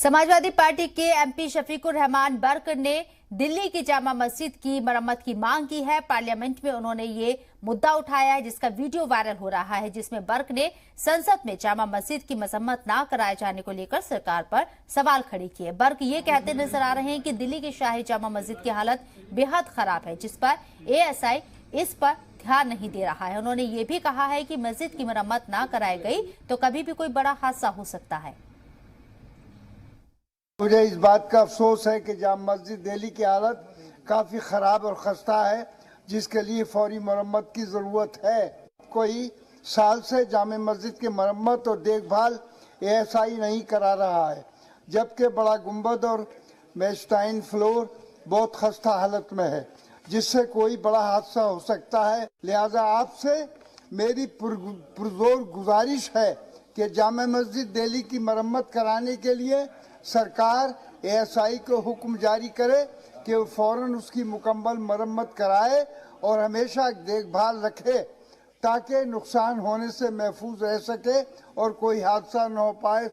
Samajwadi party के MP Shafiqur Rahman Barq ने दिल्ली की जामा मस्जिद की मरम्मत की मांग की है। पार्लियामेंट में उन्होंने ये मुद्दा उठाया है, जिसका वीडियो वायरल हो रहा है, जिसमें बर्क ने संसद में जामा मस्जिद की मरम्मत न कराए जाने को लेकर सरकार पर सवाल खड़े किए। बर्क ये कहते नजर आ रहे हैं कि दिल्ली की शाही जामा मस्जिद की हालत बेहद खराब है, जिस पर एएसआई इस पर ध्यान नहीं दे रहा है। उन्होंने ये भी कहा है कि मस्जिद की मरम्मत न कराई गई तो कभी भी कोई बड़ा हादसा हो सकता है। मुझे इस बात का अफसोस है कि जामा मस्जिद दिल्ली की हालत काफ़ी ख़राब और ख़स्ता है, जिसके लिए फौरी मरम्मत की ज़रूरत है। कोई साल से जामा मस्जिद की मरम्मत और देखभाल एएसआई नहीं करा रहा है, जबकि बड़ा गुंबद और मेस्टाइन फ्लोर बहुत खस्ता हालत में है, जिससे कोई बड़ा हादसा हो सकता है। लिहाजा आपसे मेरी पुरजोर गुजारिश है कि जामा मस्जिद दिल्ली की मरम्मत कराने के लिए सरकार एएसआई को हुक्म जारी करे कि वो फौरन उसकी मुकम्मल मरम्मत कराए और हमेशा देखभाल रखे, ताकि नुकसान होने से महफूज रह सके और कोई हादसा न हो पाए।